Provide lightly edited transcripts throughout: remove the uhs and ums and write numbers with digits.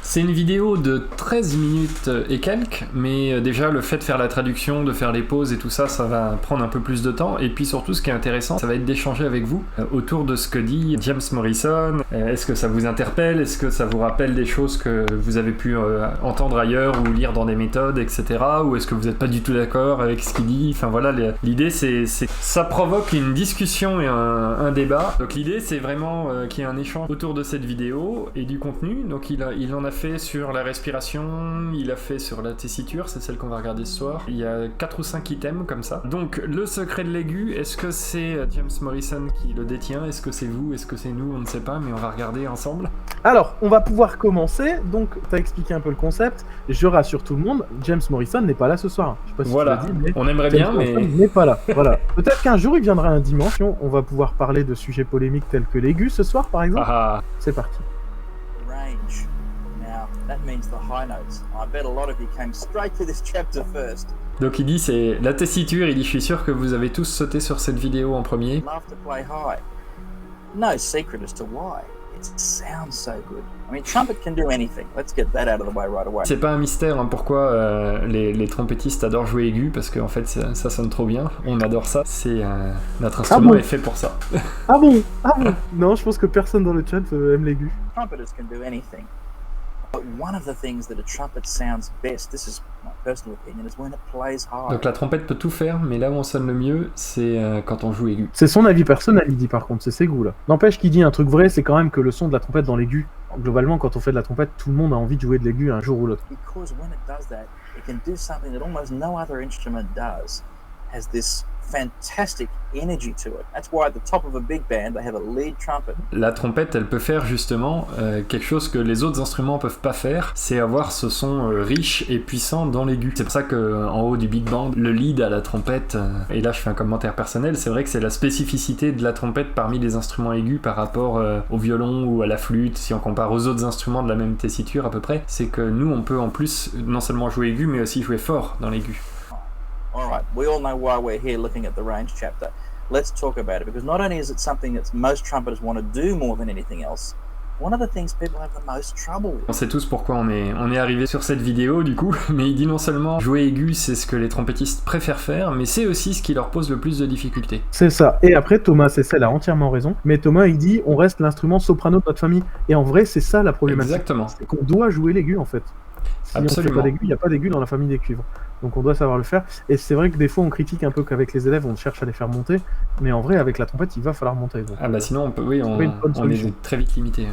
C'est une vidéo de 13 minutes et quelques, mais déjà le fait de faire la traduction, de faire les pauses et tout ça, ça va prendre un peu plus de temps. Et puis surtout, ce qui est intéressant, ça va être d'échanger avec vous autour de ce que dit James Morrison. Est-ce que ça vous interpelle? Est-ce que ça vous rappelle des choses que vous avez pu entendre ailleurs ou lire dans des méthodes, etc. Ou est-ce que vous n'êtes pas du tout d'accord avec ce qu'il dit? Enfin voilà, l'idée c'est ça provoque une discussion et un débat. Donc l'idée c'est vraiment qu'il y ait un échange autour de cette vidéo et du contenu. Donc il en a fait sur la respiration, il a fait sur la tessiture, c'est celle qu'on va regarder ce soir. Il y a 4 ou 5 items comme ça. Donc le secret de l'aigu, est-ce que c'est James Morrison qui le détient? Est-ce que c'est vous? Est-ce que c'est nous? On ne sait pas, mais on va regarder ensemble. Alors, on va pouvoir commencer. Donc, tu as expliqué un peu le concept. Je rassure tout le monde, James Morrison n'est pas là ce soir. Je sais pas si voilà, tu l'as dit, mais on aimerait James bien, mais Morrison n'est pas là. Voilà. Peut-être qu'un jour, il viendra un dimanche. On va pouvoir parler de sujets polémiques tels que l'aigu ce soir, par exemple. C'est parti. Range. Now, that means the high notes. I bet a lot of you came straight to this chapter first. Donc il dit c'est la tessiture, il dit je suis sûr que vous avez tous sauté sur cette vidéo en premier. Love to play high. No secret as to why. It sounds so good. I mean, trumpet can do anything. Let's get that out of the way right away. C'est pas un mystère hein, pourquoi les trompettistes adorent jouer aigu, parce qu'en fait ça sonne trop bien, on adore ça, c'est notre instrument est fait pour ça. Ah bon? Non, je pense que personne dans le chat aime l'aigu. Trumpeters can do anything. But one of the things that a trumpet sounds best, this is my personal opinion, is when it plays high. Donc la trompette peut tout faire, mais là où on sonne le mieux, c'est quand on joue aigu. C'est son avis personnel, il dit par contre, c'est ses goûts là. N'empêche qu'il dit un truc vrai, c'est quand même que le son de la trompette dans l'aigu, globalement quand on fait de la trompette, tout le monde a envie de jouer de l'aigu un jour ou l'autre. Because when it does that, it can do something that almost no other instrument does. It has this fantastic energy to it. That's why at the top of a big band they have a lead trumpet. La trompette, elle peut faire justement quelque chose que les autres instruments peuvent pas faire, c'est avoir ce son riche et puissant dans l'aigu. C'est pour ça que en haut du big band, le lead à la trompette, et là je fais un commentaire personnel, c'est vrai que c'est la spécificité de la trompette parmi les instruments aigus par rapport au violon ou à la flûte, si on compare aux autres instruments de la même tessiture à peu près, c'est que nous on peut en plus non seulement jouer aigu mais aussi jouer fort dans l'aigu. Alright, we all know why we're here looking at the range chapter. Let's talk about it, because not only is it something that most trumpeters want to do more than anything else, one of the things people have the most trouble with. On sait tous pourquoi on est arrivé sur cette vidéo du coup, mais il dit non seulement jouer aigu c'est ce que les trompettistes préfèrent faire, mais c'est aussi ce qui leur pose le plus de difficultés. C'est ça, et après Thomas Cessel a entièrement raison, mais Thomas il dit on reste l'instrument soprano de notre famille, et en vrai c'est ça la problématique. Exactement. C'est qu'on doit jouer l'aigu en fait. Si absolument. on fait pas d'aigu, il n'y a pas d'aigu dans la famille des cuivres. Donc on doit savoir le faire. Et c'est vrai que des fois on critique un peu qu'avec les élèves on cherche à les faire monter, mais en vrai avec la trompette il va falloir monter. Donc, ah bah sinon on peut, oui, on est très vite limité.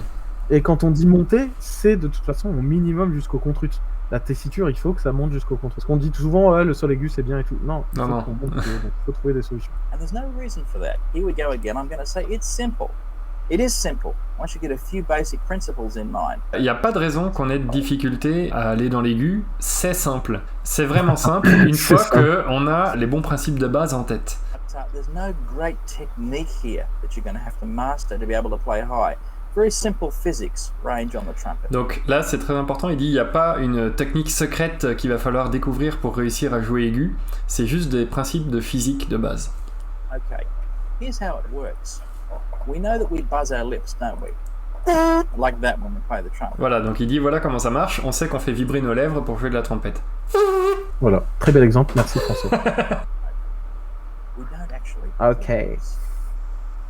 Et quand on dit monter, c'est de toute façon au minimum jusqu'au contrut. La tessiture, il faut que ça monte jusqu'au contrut. Parce qu'on dit souvent ouais, le sol aigu c'est bien et tout. Non, non. Donc il faut trouver des solutions. And there's no reason for that. Here we go again. I'm going to say it's simple. It is simple. Once you get a few basic principles in mind. Il n'y a pas de raison qu'on ait de difficulté à aller dans l'aigu, c'est simple. C'est vraiment simple une fois qu'on a les bons principes de base en tête. There's no great technique here that you're going to have to master to be able to play high. Very simple physics range on the trumpet. Donc là c'est très important, il dit il n'y a pas une technique secrète qu'il va falloir découvrir pour réussir à jouer aigu, c'est juste des principes de physique de base. Okay, here's how it works. We know that we buzz our lips, don't we? Like that when we play the trumpet. Voilà, donc il dit voilà comment ça marche, on sait qu'on fait vibrer nos lèvres pour jouer de la trompette. Voilà, très bel exemple, merci François. We don't actually. Okay.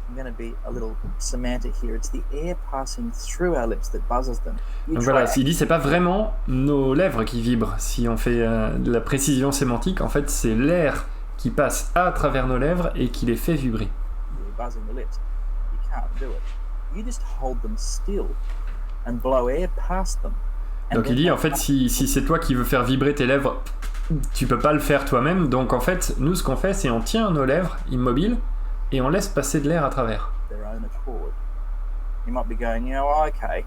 I'm going to be a little semantic here. It's the air passing through our lips that buzzes them. Donc voilà, il dit c'est pas vraiment nos lèvres qui vibrent. Si on fait de la précision sémantique, en fait c'est l'air qui passe à travers nos lèvres et qui les fait vibrer. You're buzzing the lips. You can't do it. You just hold them still and blow air past them. Donc il dit en fait si c'est toi qui veux faire vibrer tes lèvres, tu peux pas le faire toi-même. Donc en fait nous ce qu'on fait c'est on tient nos lèvres immobiles et on laisse passer de l'air à travers. Their own accord. You might be going, you know, okay,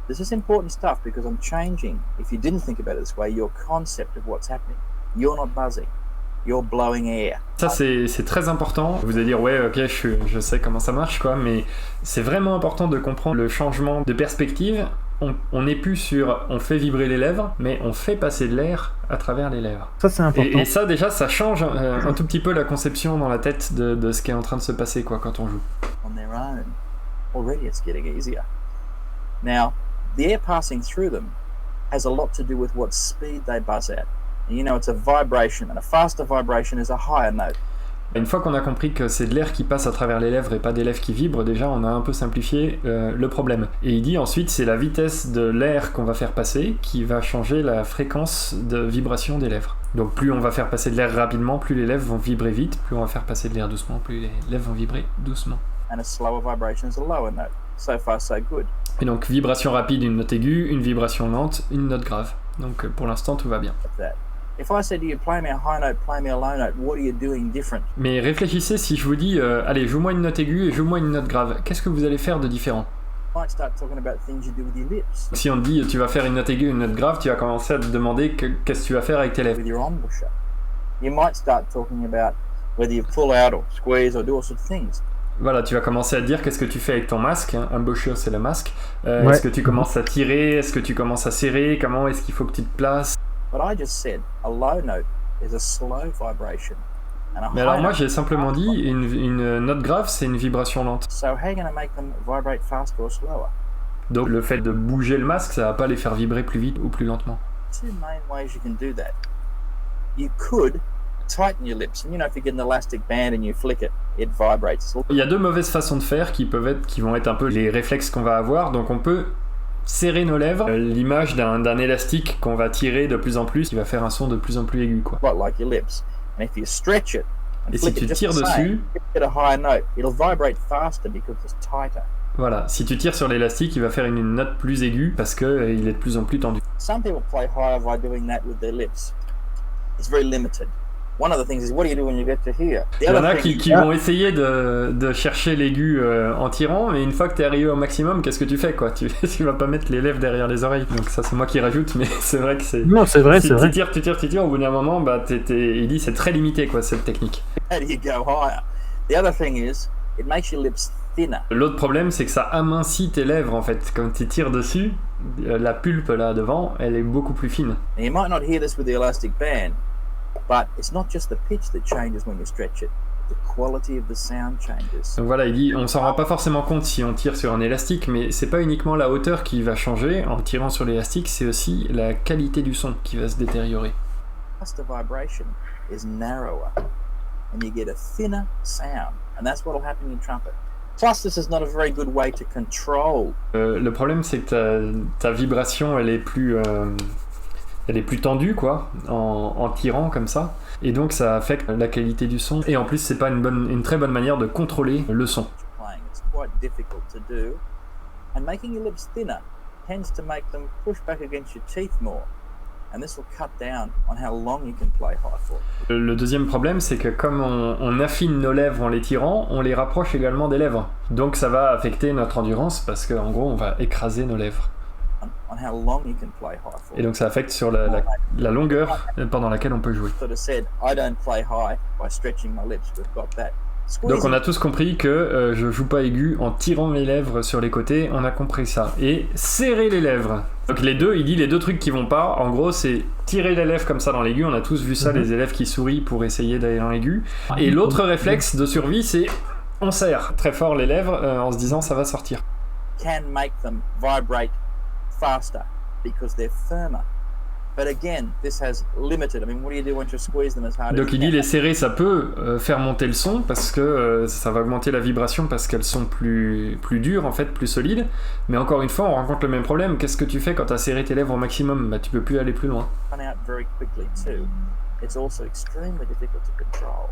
this is important stuff because I'm changing. If you didn't think about it this way, your concept of what's happening. You're not buzzing. You're blowing air. Ça c'est très important. Vous allez dire ouais ok je sais comment ça marche quoi, mais c'est vraiment important de comprendre le changement de perspective. On n'est plus sur on fait vibrer les lèvres, mais on fait passer de l'air à travers les lèvres. Ça c'est important. Et ça déjà ça change un tout petit peu la conception dans la tête de ce qui est en train de se passer quoi quand on joue. On their own. Already it's getting easier. Now, the air passing through them has a lot to do with what speed they buzz at. And you know, it's a vibration, and a faster vibration is a higher note. Une fois qu'on a compris que c'est de l'air qui passe à travers les lèvres et pas des lèvres qui vibrent, déjà on a un peu simplifié le problème. Et il dit ensuite c'est la vitesse de l'air qu'on va faire passer qui va changer la fréquence de vibration des lèvres. Donc plus on va faire passer de l'air rapidement, plus les lèvres vont vibrer vite, plus on va faire passer de l'air doucement, plus les lèvres vont vibrer doucement. And a slower vibration is a lower note. So far, so good. Et donc vibration rapide, une note aiguë, une vibration lente, une note grave. Donc pour l'instant tout va bien. If I said to you, play me a high note, play me a low note, what are you doing different? Mais réfléchissez, si je vous dis, allez, joue-moi une note aiguë et joue-moi une note grave, qu'est-ce que vous allez faire de différent? You might start talking about things you do with your lips. Si on te dit, tu vas faire une note aiguë, une note grave, tu vas commencer à te demander qu'est-ce que tu vas faire avec tes lèvres. With your embouchure. You might start talking about whether you pull out or squeeze or do all sorts of things. Voilà, tu vas commencer à te dire qu'est-ce que tu fais avec ton masque, hein. Embouchure c'est le masque. Ouais. Est-ce que tu commences à tirer, est-ce que tu commences à serrer, comment est-ce qu'il faut que tu te places? But I just said a low note is a slow vibration. And a Mais high alors moi note j'ai simplement dit, une note grave c'est une vibration lente. So how are you going to make them vibrate faster or slower? Donc le fait de bouger le masque, ça va pas les faire vibrer plus vite ou plus lentement. Two main ways you can do that. You could tighten your lips, and you know, if you get an elastic band and you flick it, it vibrates. Il y a deux mauvaises façons de faire qui vont être un peu les réflexes qu'on va avoir. Donc on peut serrer nos lèvres, l'image d'un élastique qu'on va tirer de plus en plus, qui va faire un son de plus en plus aigu, quoi. Like your lips. And if you stretch it and Et si flick tu it just tires the same, dessus, you get a higher note. It'll vibrate faster because it's tighter. voilà, si tu tires sur l'élastique, il va faire une note plus aiguë parce que il est de plus en plus tendu. Some people play higher by doing that with their lips. It's very limited. One of the things is, what do you do when you get to here? Il y en a qui vont essayer de chercher l'aigu en tirant, mais une fois que tu es arrivé au maximum, qu'est-ce que tu fais, quoi? Tu vas pas mettre les lèvres derrière les oreilles. Donc ça c'est moi qui rajoute, mais c'est vrai que c'est... Non, c'est vrai, si c'est vrai. tu tires, au bout d'un moment, bah, il dit c'est très limité, quoi, cette technique. How do you go higher? The other thing is, it makes your lips thinner. L'autre problème, c'est que ça amincit tes lèvres, en fait. Quand tu tires dessus, la pulpe là devant, elle est beaucoup plus fine. Now, you might not hear this with the elastic band, but it's not just the pitch that changes when you stretch it. The quality of the sound changes. Donc voilà, il dit, on s'en rend pas forcément compte si on tire sur un élastique, mais c'est pas uniquement la hauteur qui va changer en tirant sur l'élastique, c'est aussi la qualité du son qui va se détériorer. Faster vibration is narrower, and you get a thinner sound, and that's what will happen in trumpet. Plus, this is not a very good way to control. Le problème, c'est que ta vibration, elle est plus tendue, quoi, en tirant comme ça. Et donc, ça affecte la qualité du son. Et en plus, c'est pas une très bonne manière de contrôler le son. It's quite difficult to do. And making your lips thinner tends to make them push back against your teeth more. And this will cut down on how long you can play high for. Le deuxième problème, c'est que comme on affine nos lèvres en les tirant, on les rapproche également des lèvres. Donc ça va affecter notre endurance parce qu'en gros, on va écraser nos lèvres. On how long you can play high for. Et donc ça affecte sur la longueur pendant laquelle on peut jouer. Sort of said, I don't play high by stretching my lips. We've got that. Donc on a tous compris que je joue pas aigu en tirant les lèvres sur les côtés, on a compris ça. Et serrer les lèvres. Donc il dit les deux trucs qui vont pas, en gros c'est tirer les lèvres comme ça dans l'aigu, on a tous vu ça, les élèves qui sourient pour essayer d'aller dans l'aigu. Et l'autre réflexe de survie c'est on serre très fort les lèvres en se disant ça va sortir. Can make them vibrate faster because they're firmer. But again, this has limited. I mean, what do you do once you squeeze them as hard as Donc you il dit can? les serrer ça peut faire monter le son parce que ça va augmenter la vibration parce qu'elles sont plus dures en fait, plus solides. Mais encore une fois on rencontre le même problème. Qu'est-ce que tu fais quand tu as serré tes lèvres au maximum? Bah tu peux plus aller plus loin. Run out very quickly too. It's also extremely difficult to control.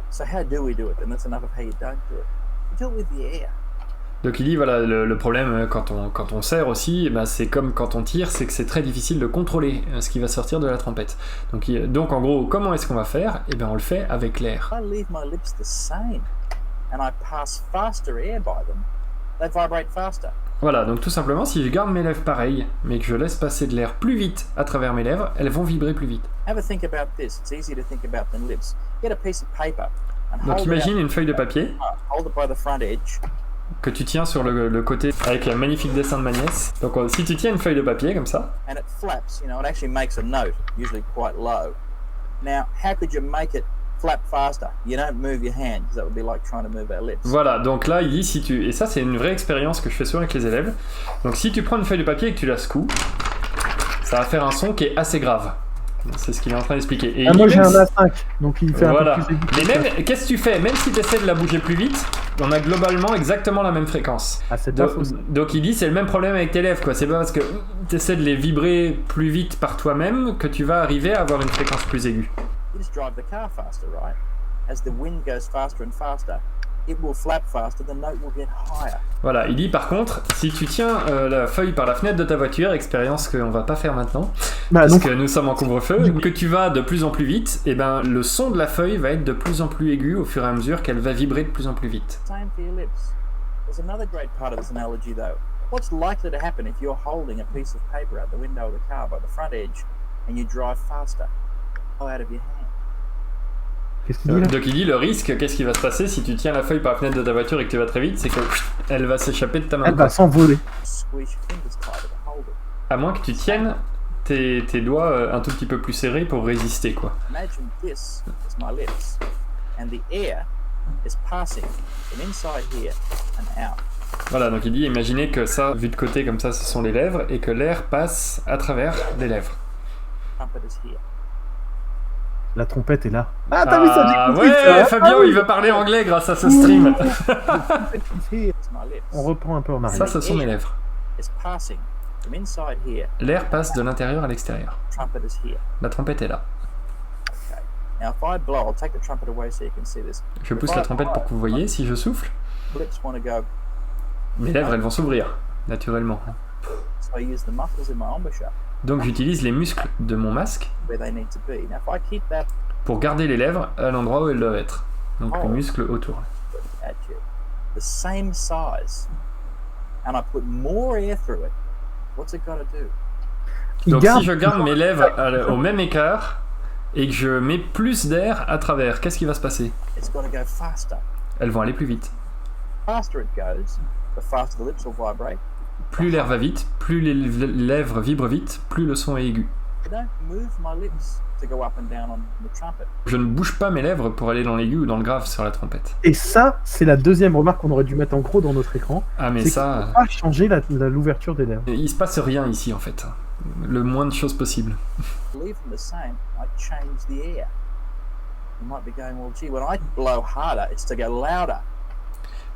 So how do we do it? And that's enough of how you don't do it. You do it with the air. Donc il dit voilà le problème quand on serre aussi, bah, c'est comme quand on tire, c'est que c'est très difficile de contrôler ce qui va sortir de la trompette. Donc en gros comment est-ce qu'on va faire? Eh bien on le fait avec l'air. I leave my lips the same, and I pass faster air by them. They vibrate faster. Voilà, donc tout simplement si je garde mes lèvres pareilles, mais que je laisse passer de l'air plus vite à travers mes lèvres, elles vont vibrer plus vite. Have a think about this. It's easy to think about than lips. Get a piece of paper and Donc hold imagine it une feuille de papier out. Hold it by the front edge. que tu tiens sur le côté avec un magnifique dessin de ma nièce. Donc si tu tiens une feuille de papier comme ça, And it flaps, you know, it actually makes a note, usually quite low. Now, how could you make it flap faster? You don't move your hand, because that would be like trying to move our lips. voilà, donc là il dit et ça c'est une vraie expérience que je fais souvent avec les élèves. Donc si tu prends une feuille de papier et que tu la secoues, ça va faire un son qui est assez grave. C'est ce qu'il est en train d'expliquer. Et moi j'ai un A5, donc il fait un peu plus aigu. Mais même, qu'est-ce que tu fais? Même si tu essaies de la bouger plus vite, on a globalement exactement la même fréquence. Ah, c'est pas faux. Donc il dit c'est le même problème avec tes lèvres, quoi. C'est pas parce que tu essaies de les vibrer plus vite par toi-même que tu vas arriver à avoir une fréquence plus aiguë. You just drive the car faster, right? As the wind goes faster and faster, it will flap faster, the note will get higher. Voilà, il dit par contre, si tu tiens la feuille par la fenêtre de ta voiture, expérience qu'on va pas faire maintenant, parce que nous sommes en couvre-feu, que tu vas de plus en plus vite, et ben le son de la feuille va être de plus en plus aigu au fur et à mesure qu'elle va vibrer de plus en plus vite. Same for your lips. There's another great part of this analogy though. What's likely to happen if you're holding a piece of paper out the window of the car by the front edge and you drive faster? Go out of your hand. Qu'est-ce qu'il dit là? Donc il dit le risque, qu'est-ce qui va se passer si tu tiens la feuille par la fenêtre de ta voiture et que tu vas très vite, c'est que elle va s'échapper de ta main. Elle va s'envoler. Squeeze your fingers tighter to hold it. À moins que tu tiennes tes doigts un tout petit peu plus serrés pour résister, quoi. Imagine this is my lips, and the air is passing from inside here and out. Voilà, donc il dit imaginez que ça, vu de côté comme ça, ce sont les lèvres et que l'air passe à travers les lèvres. Trumpet is here. La trompette est là. Ah, t'as vu ça? J'ai compris, ouais, ça. Fabien, il va parler anglais grâce à ce stream. It's my lips. On reprend un peu en arrière. Ça, ce sont mes lèvres. It's passing from inside here. L'air passe de l'intérieur à l'extérieur. Trumpet is here. La trompette est là. Okay. Now if I blow, I'll take the trumpet away so you can see this. Je pousse la trompette pour que vous voyez. Si je souffle, Lips want to go. mes lèvres, elles vont s'ouvrir, naturellement. So I use the muscles in my embouchure Donc j'utilise les muscles de mon masque where they need to be. Now if I keep that pour garder les lèvres à l'endroit où elles doivent être. Donc les muscles autour. at you, the same size, and I put more air through it, what's it got to do? Donc si je garde mes lèvres au même écart et que je mets plus d'air à travers, qu'est-ce qui va se passer? It's got to go faster. Elles vont aller plus vite. The faster it goes, the faster the lips will vibrate. Plus l'air va vite, plus les lèvres vibrent vite, plus le son est aigu. I don't move my lips to go up and down on the trumpet. Je ne bouge pas mes lèvres pour aller dans l'aigu ou dans le grave sur la trompette. Et ça, c'est la deuxième remarque qu'on aurait dû mettre en gros dans notre écran. Ah mais C'est ça... qu'on peut pas changer l'ouverture des lèvres. Il se passe rien ici en fait. Le moins de choses possible. Leave them the same. I change the air. You might be going, well, gee, when I blow harder, it's to go louder.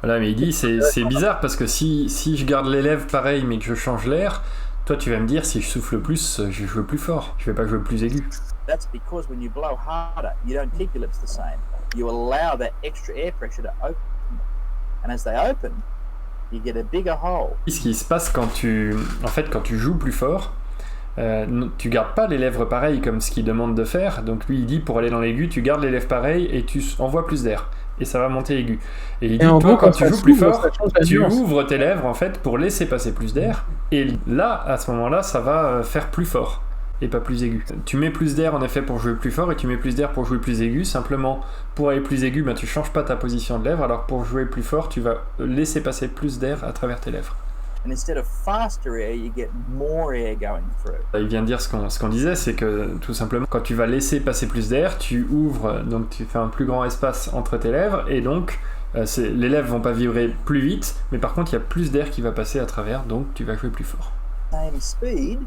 Voilà, mais il dit c'est bizarre parce que si je garde les lèvres pareil mais que je change l'air, toi tu vas me dire si je souffle plus, je joue plus fort, je vais pas jouer plus aigu. That's because when you blow harder, you don't keep your lips the same. You allow that extra air pressure to open. And as they open, you get a bigger hole. Ce qui se passe quand tu joues plus fort, tu gardes pas les lèvres pareilles comme ce qu'il demande de faire. Donc lui il dit pour aller dans l'aigu, tu gardes les lèvres pareilles et tu envoies plus d'air. Et ça va monter aigu. Et il dit toi quand tu joues plus fort, tu ouvres tes lèvres en fait pour laisser passer plus d'air. Et là, à ce moment-là, ça va faire plus fort et pas plus aigu. Tu mets plus d'air en effet pour jouer plus fort et tu mets plus d'air pour jouer plus aigu. Simplement, pour aller plus aigu, tu changes pas ta position de lèvres. Alors pour jouer plus fort, tu vas laisser passer plus d'air à travers tes lèvres. And instead of faster air, you get more air going through. Il vient de dire ce qu'on disait, c'est que tout simplement, quand tu vas laisser passer plus d'air, tu ouvres, donc tu fais un plus grand espace entre tes lèvres, et donc les lèvres vont pas vibrer plus vite, mais par contre il y a plus d'air qui va passer à travers, donc tu vas jouer plus fort. Same speed,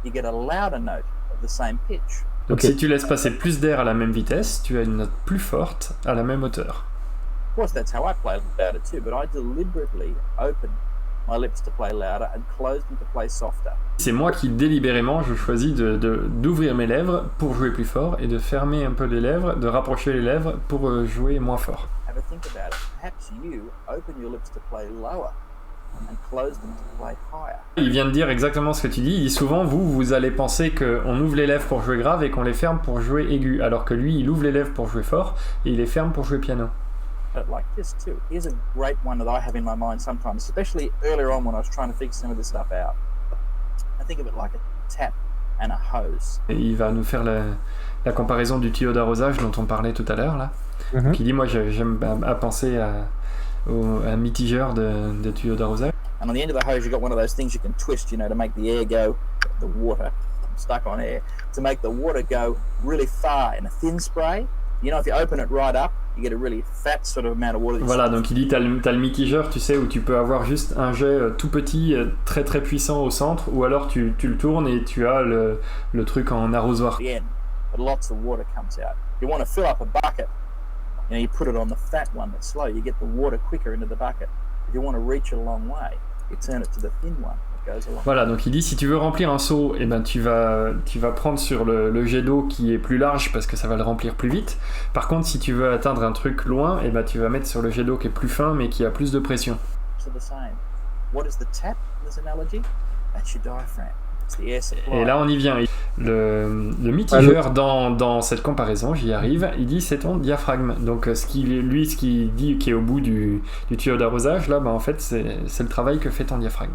you get a louder note of the same pitch. Donc si tu laisses passer plus d'air à la même vitesse, tu as une note plus forte à la même hauteur. Of course, that's how I play louder too, but I deliberately open my lips to play louder and close them to play softer. C'est moi qui délibérément je choisis d'ouvrir mes lèvres pour jouer plus fort et de fermer un peu les lèvres, de rapprocher les lèvres pour jouer moins fort. Have a think about it. Perhaps you open your lips to play lower and close them to play higher. Il vient de dire exactement ce que tu dis. Il dit souvent vous allez penser qu'on ouvre les lèvres pour jouer grave et qu'on les ferme pour jouer aigu, alors que lui il ouvre les lèvres pour jouer fort et il les ferme pour jouer piano. Like this too. Here's a great one that I have in my mind sometimes, especially earlier on when I was trying to figure some of this stuff out. I think of it like a tap and a hose. Et il va nous faire la comparaison du tuyau d'arrosage dont on parlait tout à l'heure là. Qui dit moi j'aime à penser à un mitigeur de tuyau d'arrosage. And on the end of the hose you got one of those things you can twist, to make the air go, the water, I'm stuck on air, to make the water go really far in a thin spray. You know, if you open it right up, you get a really fat sort of amount of water. Voilà, donc il dit t'as le mitigeur, tu sais, où tu peux avoir juste un jet tout petit, très très puissant au centre, ou alors tu le tournes et tu as le truc en arrosoir. At the end, but lots of water comes out. You want to fill up a bucket, you know, you put it on the fat one that's slow, you get the water quicker into the bucket. If you want to reach a long way, you turn it to the thin one. Voilà, donc il dit si tu veux remplir un seau, eh ben tu vas prendre sur le jet d'eau qui est plus large parce que ça va le remplir plus vite. Par contre, si tu veux atteindre un truc loin, eh ben tu vas mettre sur le jet d'eau qui est plus fin mais qui a plus de pression. Et là on y vient. Le mitigeur dans cette comparaison, j'y arrive, il dit c'est ton diaphragme. Donc ce qu'il dit qui est au bout du tuyau d'arrosage, là, ben, en fait c'est le travail que fait ton diaphragme.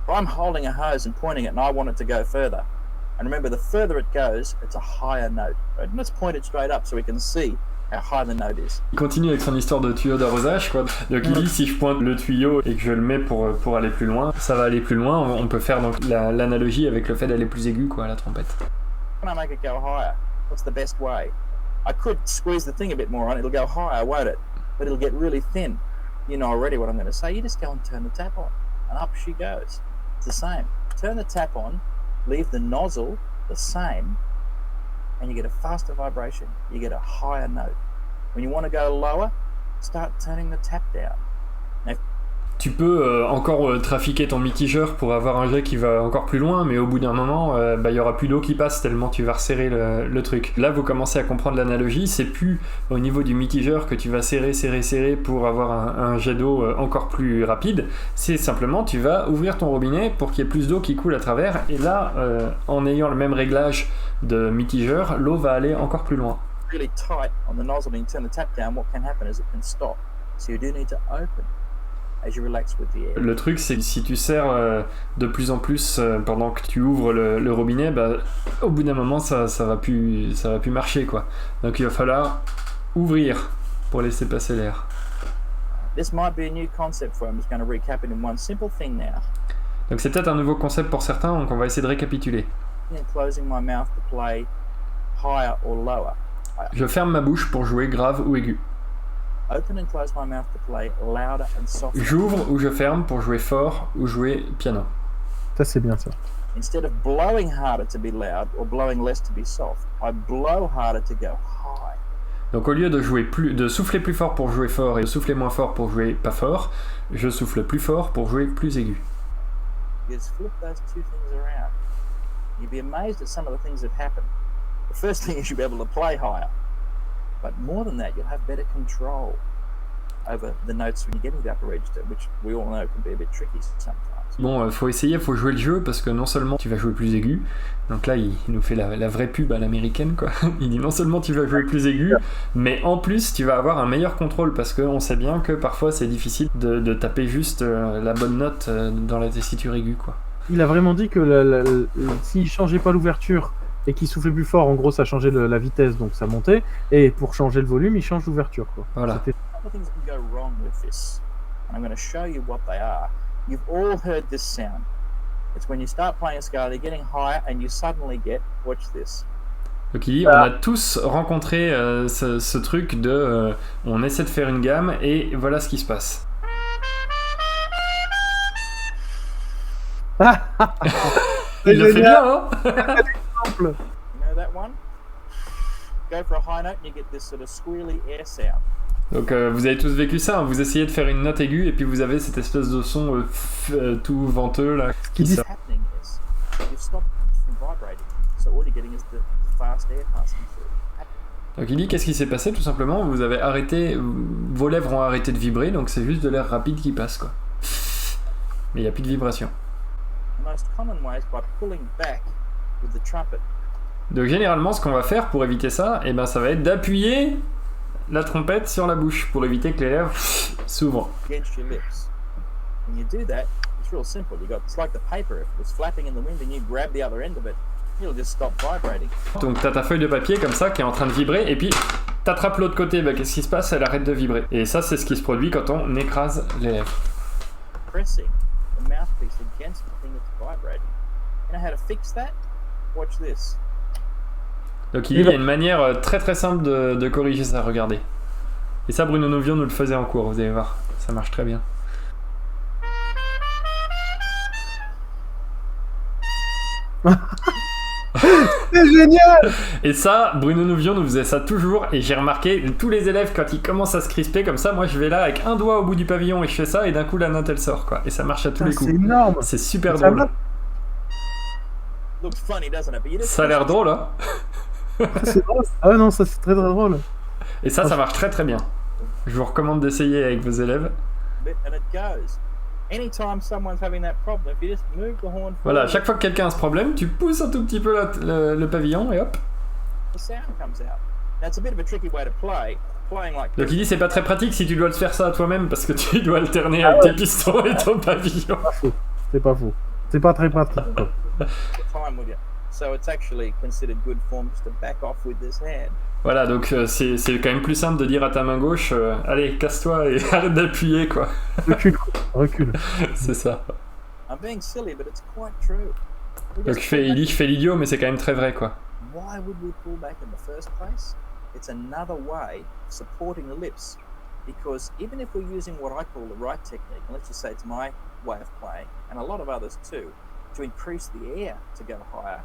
I'm holding a hose and pointing it and I want it to go further. And remember, the further it goes, it's a higher note. Right? Let's point it straight up so we can see how high the note is. Il continue avec son histoire de tuyau d'arrosage, quoi. Donc il dit si je pointe le tuyau et que je le mets pour aller plus loin, ça va aller plus loin. On peut faire donc l'analogie avec le fait d'aller plus aigu, quoi, à la trompette. Can I make it go higher? What's the best way? I could squeeze the thing a bit more on it. It'll go higher, won't it? But it'll get really thin. You know already what I'm going to say. You just go and turn the tap on, and up she goes. The same. Turn the tap on, leave the nozzle the same, and you get a faster vibration. You get a higher note. When you want to go lower, start turning the tap down. Now, tu peux encore trafiquer ton mitigeur pour avoir un jet qui va encore plus loin, mais au bout d'un moment, il y aura plus d'eau qui passe tellement tu vas resserrer le truc. Là, vous commencez à comprendre l'analogie. C'est plus au niveau du mitigeur que tu vas serrer pour avoir un jet d'eau encore plus rapide. C'est simplement, tu vas ouvrir ton robinet pour qu'il y ait plus d'eau qui coule à travers. Et là, en ayant le même réglage de mitigeur, l'eau va aller encore plus loin. Really tight on the nozzle and you turn the tap down, what can happen is it can stop. So you do need to open. Le truc, c'est que si tu serres de plus en plus pendant que tu ouvres le robinet, au bout d'un moment, ça va plus marcher, quoi. Donc il va falloir ouvrir pour laisser passer l'air. Donc c'est peut-être un nouveau concept pour certains, donc on va essayer de récapituler. Je ferme ma bouche pour jouer grave ou aigu. J'ouvre ou je ferme pour jouer fort ou jouer piano. Ça c'est bien ça. Instead of blowing harder to be loud or blowing less to be soft, I blow harder to go high. Donc au lieu de souffler plus fort pour jouer fort et de souffler moins fort pour jouer pas fort, je souffle plus fort pour jouer plus aigu. You just flip those two things around. You'd be amazed at some of the things that happen. The first thing is you'll be able to play higher. But more than that, you'll have better control over the notes when you're getting the upper register, which we all know can be a bit tricky sometimes. Bon, faut jouer le jeu parce que non seulement tu vas jouer plus aigu, donc là il nous fait la vraie pub à l'américaine, quoi. Il dit non seulement tu vas jouer plus aigu, mais en plus tu vas avoir un meilleur contrôle parce qu'on sait bien que parfois c'est difficile de taper juste la bonne note dans la tessiture aiguë, quoi. Il a vraiment dit que s'il changeait pas l'ouverture et qu'il soufflait plus fort, en gros ça changeait la vitesse, donc ça montait, et pour changer le volume il change l'ouverture, quoi. Voilà. You've all heard this sound. It's when you start playing a scale, you're getting higher and you suddenly get, watch this. Donc il dit, on a tous rencontré ce truc de on essaie de faire une gamme et voilà ce qui se passe. Il le fait bien, hein. You know that one? Go for a high note and you get this sort of squealy air sound. Donc vous avez tous vécu ça, hein. Vous essayez de faire une note aiguë et puis vous avez cette espèce de son tout venteux là qui sort. Donc il dit qu'est-ce qui s'est passé tout simplement, vous avez arrêté, vos lèvres ont arrêté de vibrer, donc c'est juste de l'air rapide qui passe, quoi. Mais il n'y a plus de vibration. Donc généralement ce qu'on va faire pour éviter ça, ça va être d'appuyer la trompette sur la bouche pour éviter que les lèvres s'ouvrent. Donc t'as ta feuille de papier comme ça qui est en train de vibrer et puis t'attrapes l'autre côté, qu'est-ce qui se passe? Elle arrête de vibrer. Et ça c'est ce qui se produit quand on écrase les lèvres. Donc il y a une manière très très simple de corriger ça, regardez. Et ça, Bruno Novion nous le faisait en cours, vous allez voir, ça marche très bien. C'est génial! Et ça, Bruno Novion nous faisait ça toujours, et j'ai remarqué, tous les élèves, quand ils commencent à se crisper comme ça, moi je vais là avec un doigt au bout du pavillon et je fais ça, et d'un coup la note elle sort, quoi. Et ça marche à tous les coups. C'est énorme! C'est super drôle. Looks funny, doesn't it? But you just Ça a l'air drôle, hein? C'est drôle. Ah ouais, non, ça c'est très très drôle. Et ça marche très très bien. Je vous recommande d'essayer avec vos élèves. and it goes. Anytime someone's having that problem, if you just move the horn Voilà, forward, chaque fois que quelqu'un a ce problème, tu pousses un tout petit peu le pavillon et hop. the sound comes out. Now it's a bit of a tricky way to play, playing like Donc this. il dit c'est pas très pratique si tu dois le faire ça à toi-même parce que tu dois alterner avec tes pistons et ton pavillon. C'est pas faux. C'est pas très pratique, quoi. Time with you. So it's actually considered good form just to back off with this hand. Voilà, donc c'est quand même plus simple de dire à ta main gauche allez, casse-toi et arrête d'appuyer, quoi. Recule, recule. C'est ça. I'm being silly, but it's quite true. We Donc just il dit je fais l'idiot, mais c'est quand même très vrai, quoi. Why would we pull back in the first place? It's another way of supporting the lips. Because even if we're using what I call the right technique, and let's just say it's my way of playing, and a lot of others too, to increase the air to go higher,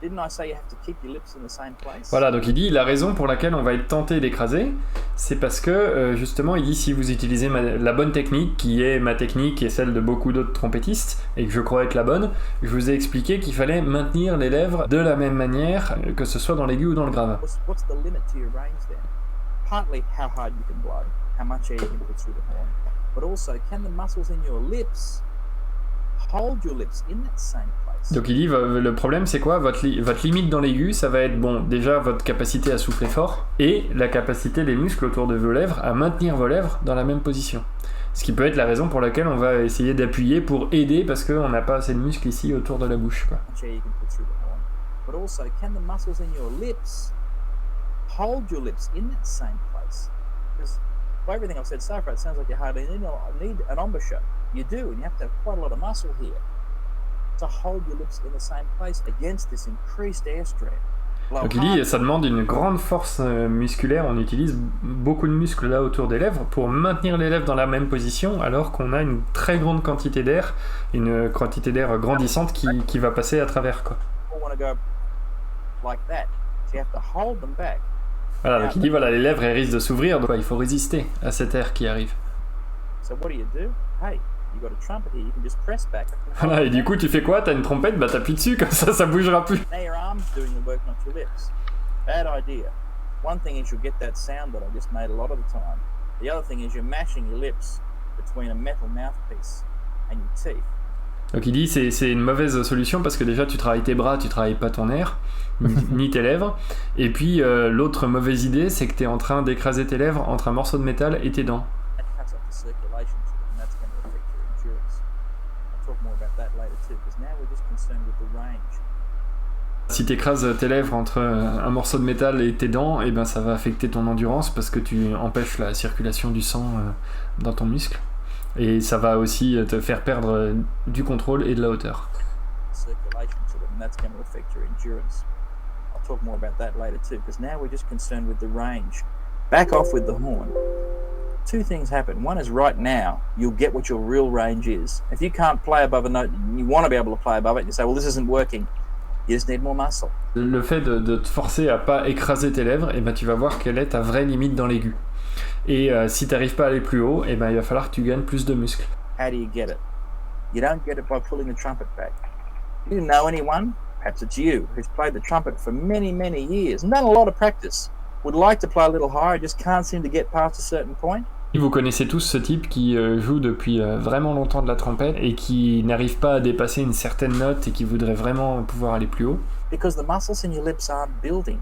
didn't I say you have to keep your lips in the same place? Voilà, donc il dit la raison pour laquelle on va être tenté d'écraser, c'est parce que justement il dit si vous utilisez la bonne technique, qui est ma technique et celle de beaucoup d'autres trompettistes, et que je crois être la bonne, je vous ai expliqué qu'il fallait maintenir les lèvres de la même manière, que ce soit dans l'aigu ou dans le grave. What's the limit to your range then? Partly how hard you can blow, how much air you can put through the horn, but also can the muscles in your lips hold your lips in that same place? Donc il dit le problème c'est quoi, votre limite dans l'aigu, ça va être bon déjà votre capacité à souffler fort et la capacité des muscles autour de vos lèvres à maintenir vos lèvres dans la même position. Ce qui peut être la raison pour laquelle on va essayer d'appuyer pour aider parce qu'on n'a pas assez de muscles ici autour de la bouche, quoi. How much air you can put through the horn, but also can the muscles in your lips hold your lips in that same place? Because by everything I've said so far, it sounds like you hardly need an embouchure. You do, and you have to have quite a lot of muscle here to hold your lips in the same place against this increased airstream. Donc il dit ça demande une grande force musculaire, on utilise beaucoup de muscles là autour des lèvres pour maintenir les lèvres dans la même position alors qu'on a une très grande quantité d'air, une quantité d'air grandissante qui va passer à travers, quoi. Voilà, donc il dit voilà les lèvres elles risquent de s'ouvrir, donc il faut résister à cet air qui arrive. Voilà, et du coup tu fais quoi? T'as une trompette, bah t'appuies dessus, comme ça bougera plus. Now your arm's doing the work, not your lips. Bad idea. One thing is you'll get that sound that I just made a lot of the time. The other thing is you're mashing your lips between a metal mouthpiece and your teeth. Donc il dit c'est une mauvaise solution parce que déjà tu travailles tes bras, tu travailles pas ton air, ni tes lèvres. Et puis l'autre mauvaise idée c'est que tu es en train d'écraser tes lèvres entre un morceau de métal et tes dents. That cuts off the circulation to them, and that's going to affect your endurance. I'll talk more about that later too, because now we're just concerned with the range. Si tu écrases tes lèvres entre un morceau de métal et tes dents, et ben ça va affecter ton endurance parce que tu empêches la circulation du sang dans ton muscle. Et ça va aussi te faire perdre du contrôle et de la hauteur. Circulation to them, and that's going to affect your endurance. I'll talk more about that later too, because now we're just concerned with the range. Back off with the horn. Two things happen. One is right now, you'll get what your real range is. If you can't play above a note, you want to be able to play above it, you say, well, this isn't working. You just need more muscle. Le fait de te forcer à pas écraser tes lèvres, et ben tu vas voir quelle est ta vraie limite dans l'aigu. Et si tu n'arrives pas à aller plus haut, et ben il va falloir que tu gagnes plus de muscles. How do you get it? You don't get it by pulling the trumpet back. You know anyone, perhaps it's you, who's played the trumpet for many, many years and done a lot of practice, would like to play a little higher, just can't seem to get past a certain point? Vous connaissez tous ce type qui joue depuis vraiment longtemps de la trompette et qui n'arrive pas à dépasser une certaine note et qui voudrait vraiment pouvoir aller plus haut. Because the muscles in your lips aren't building.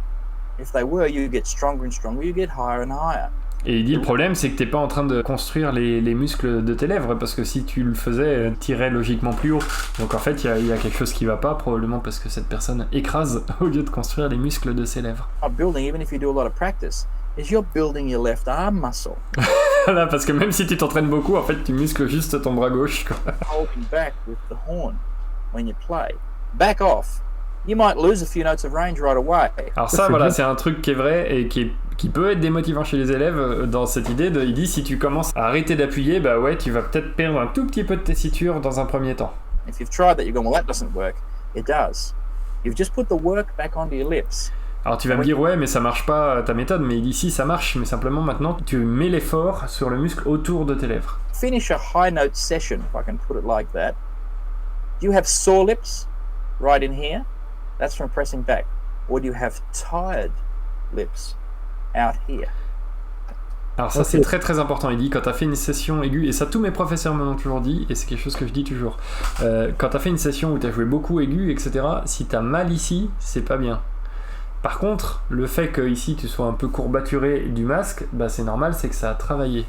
If they were, you get stronger and stronger, you get higher and higher. Et il dit le problème c'est que t'es pas en train de construire les muscles de tes lèvres parce que si tu le faisais, t'irais logiquement plus haut. Donc en fait il y a quelque chose qui va pas, probablement parce que cette personne écrase au lieu de construire les muscles de ses lèvres. Not building, even if you do a lot of practice, is you're building your left arm muscle. Voilà, parce que même si tu t'entraînes beaucoup, en fait tu muscles juste ton bras gauche, quoi. Holding back with the horn when you play. Back off. you might lose a few notes of range right away. Alors Ça, ça, c'est voilà, bien. c'est un truc qui est vrai et qui peut être démotivant chez les élèves dans cette idée de, il dit, si tu commences à arrêter d'appuyer, bah ouais, tu vas peut-être perdre un tout petit peu de tessiture dans un premier temps. If you've tried that, you're going, well, that doesn't work. It does. You've just put the work back onto your lips. Alors tu vas me dire, ouais, mais ça marche pas ta méthode, mais il dit, si, ça marche, mais simplement maintenant, tu mets l'effort sur le muscle autour de tes lèvres. Finish a high note session, if I can put it like that. Do you have sore lips right in here? That's from pressing back. Or do you have tired lips out here? Alors ça, Ok. c'est très très important. Il dit, quand tu as fait une session aiguë, et ça tous mes professeurs me l'ont toujours dit, et c'est quelque chose que je dis toujours, quand tu as fait une session où tu as joué beaucoup aigu, etc., si tu as mal ici, c'est pas bien. Par contre, le fait que ici tu sois un peu courbaturé du masque, bah, c'est normal, c'est que ça a travaillé.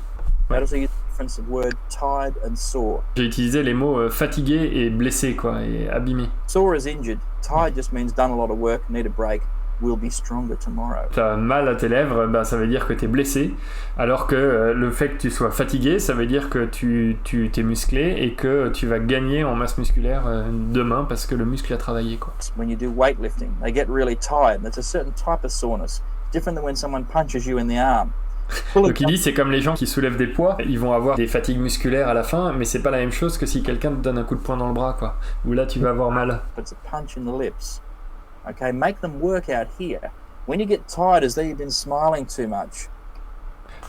I also use the difference of word tired and sore. J'ai utilisé les mots fatigué et blessé, quoi, et abîmé. Sore is injured. Tired just means done a lot of work, need a break, will be stronger tomorrow. T'as mal à tes lèvres, bah, ça veut dire que t'es blessé, alors que le fait que tu sois fatigué, ça veut dire que tu t'es musclé et que tu vas gagner en masse musculaire demain parce que le muscle a travaillé, quoi. When you do weightlifting, they get really tired. That's a certain type of soreness, different than when someone punches you in the arm. Donc il dit, c'est comme les gens qui soulèvent des poids, ils vont avoir des fatigues musculaires à la fin, mais c'est pas la même chose que si quelqu'un te donne un coup de poing dans le bras, quoi, où là tu vas avoir mal. It's a punch in the lips. Okay, make them work out here. When you get tired, as though you've been smiling too much.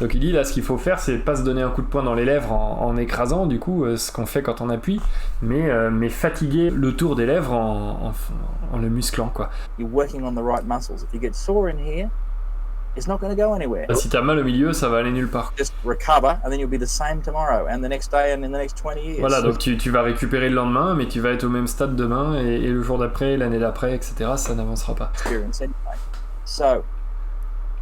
Donc il dit, là, ce qu'il faut faire, c'est pas se donner un coup de poing dans les lèvres en écrasant, du coup, ce qu'on fait quand on appuie, mais fatiguer le tour des lèvres en le musclant, quoi. You're working on the right muscles. If you get sore in here, it's not going to go anywhere. Si t'as mal au milieu, ça va aller nulle part. Just recover, and then you'll be the same tomorrow, and the next day, and in the next 20 years. Voilà, donc tu vas récupérer le lendemain, mais tu vas être au même stade demain, et le jour d'après, l'année d'après, etc., ça n'avancera pas. Experience anyway. So,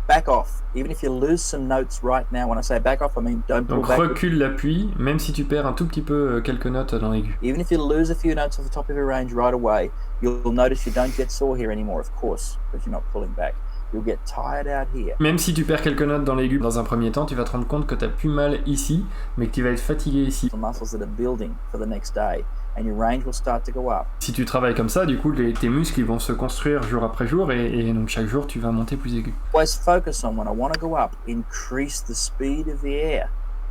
back off. Even if you lose some notes right now, when I say back off, I mean don't pull Donc back. recule l'appui, même si tu perds un tout petit peu quelques notes dans l'aigu. Even if you lose a few notes off the top of your range right away, you'll notice you don't get sore here anymore, of course, because you're not pulling back. You'll get tired out here. Même si tu perds quelques notes dans l'aigu dans un premier temps, tu vas te rendre compte que tu as plus mal ici, mais que tu vas être fatigué ici. The muscles that are building for the next day, and your range will start to go up. Si tu travailles comme ça, du coup, tes muscles ils vont se construire jour après jour, et donc chaque jour, tu vas monter plus aigu. Always focus on when I want to go up, increase the speed of the air.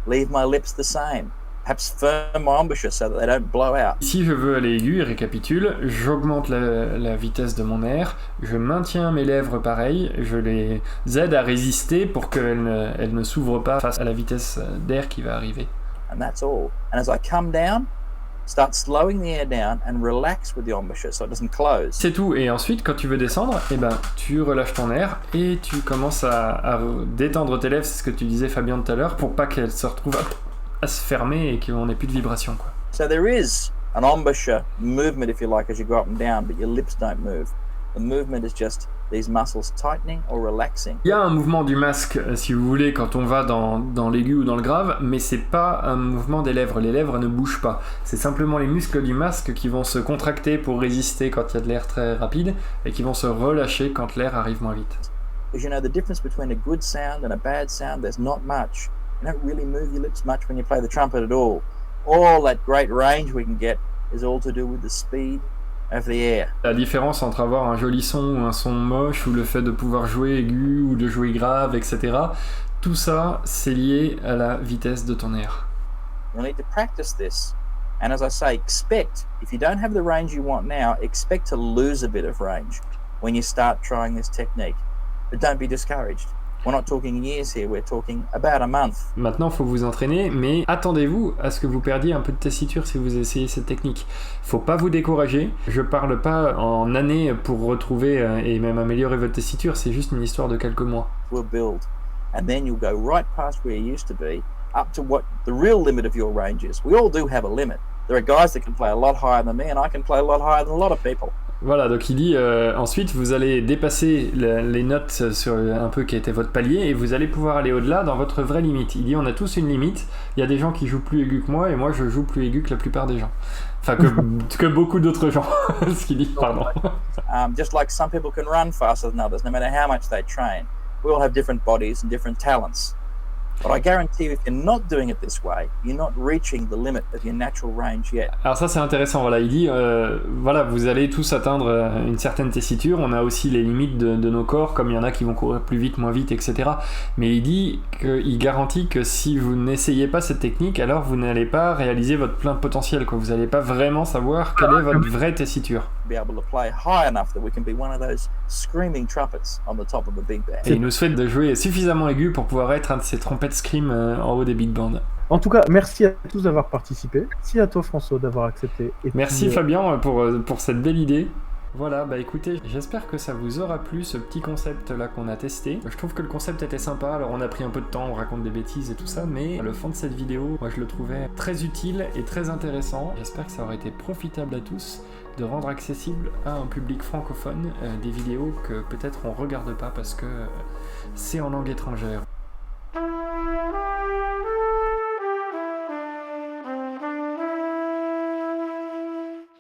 Leave my lips the same. Perhaps firm my embouchure so that they don't blow out. Si je veux aller aigu, il récapitule, j'augmente la vitesse de mon air, je maintiens mes lèvres pareilles, je les aide à résister pour qu'elles ne s'ouvrent pas face à la vitesse d'air qui va arriver. And that's all. And as I come down, start slowing the air down and relax with the embouchure so it doesn't close. C'est tout, et ensuite quand tu veux descendre, eh ben, tu relâches ton air et tu commences à détendre tes lèvres, c'est ce que tu disais Fabien tout à l'heure, pour pas qu'elles se retrouvent à se fermer et qu'on n'ait plus de vibration, quoi. So there is an embouchure movement, if you like, as you go up and down, but your lips don't move. The movement is just these muscles tightening or relaxing. Il y a un mouvement du masque, si vous voulez, quand on va dans l'aigu ou dans le grave, mais c'est pas un mouvement des lèvres. Les lèvres ne bougent pas. C'est simplement les muscles du masque qui vont se contracter pour résister quand il y a de l'air très rapide et qui vont se relâcher quand l'air arrive moins vite. Because you know the difference between a good sound and a bad sound, there's not much. You don't really move your lips much when you play the trumpet at all. All that great range we can get is all to do with the speed of the air. La différence entre avoir un joli son ou un son moche, ou le fait de pouvoir jouer aigu ou de jouer grave, etc., tout ça, c'est lié à la vitesse de ton air. You'll need to practice this. And as I say, expect, if you don't have the range you want now, expect to lose a bit of range when you start trying this technique. But don't be discouraged. We're not talking years here, we're talking about a month. Maintenant, il faut vous entraîner, mais attendez-vous à ce que vous perdiez un peu de tessiture si vous essayez cette technique. Faut pas vous décourager. Je parle pas en années pour retrouver et même améliorer votre tessiture, c'est juste une histoire de quelques mois. Will build. And then you'll go right past where you used to be, up to what the real limit of your range is. We all do have a limit. There are guys that can play a lot higher than me, and I can play a lot higher than a lot of people. Voilà, donc il dit ensuite vous allez dépasser les notes sur un peu qui était votre palier et vous allez pouvoir aller au-delà dans votre vraie limite. Il dit on a tous une limite, il y a des gens qui jouent plus aigu que moi et moi je joue plus aigu que la plupart des gens. Enfin que beaucoup d'autres gens, ce qu'il dit, pardon. Just like some people can run faster than others, no matter how much they train. We all have different bodies and different talents. But I guarantee you, if you're not doing it this way, you're not reaching the limit of your natural range yet. Alors ça c'est intéressant, voilà, il dit, voilà, vous allez tous atteindre une certaine tessiture, on a aussi les limites de nos corps, comme il y en a qui vont courir plus vite, moins vite, etc. Mais il dit qu'il garantit que si vous n'essayez pas cette technique, alors vous n'allez pas réaliser votre plein potentiel, quoi. Vous n'allez pas vraiment savoir quelle est votre vraie tessiture. Be able to play high enough that we can be one of those screaming trumpets on the top of a big band. Et il nous souhaite de jouer suffisamment aigu pour pouvoir être un de ces trompettes scream en haut des big bands. En tout cas, merci à tous d'avoir participé. Merci à toi François d'avoir accepté. Et merci puis, Fabian pour cette belle idée. Voilà, bah écoutez, j'espère que ça vous aura plu ce petit concept là qu'on a testé. Je trouve que le concept était sympa, alors on a pris un peu de temps, on raconte des bêtises et tout ça, mais le fond de cette vidéo, moi je le trouvais très utile et très intéressant. J'espère que ça aurait été profitable à tous de rendre accessible à un public francophone des vidéos que peut-être on regarde pas parce que c'est en langue étrangère.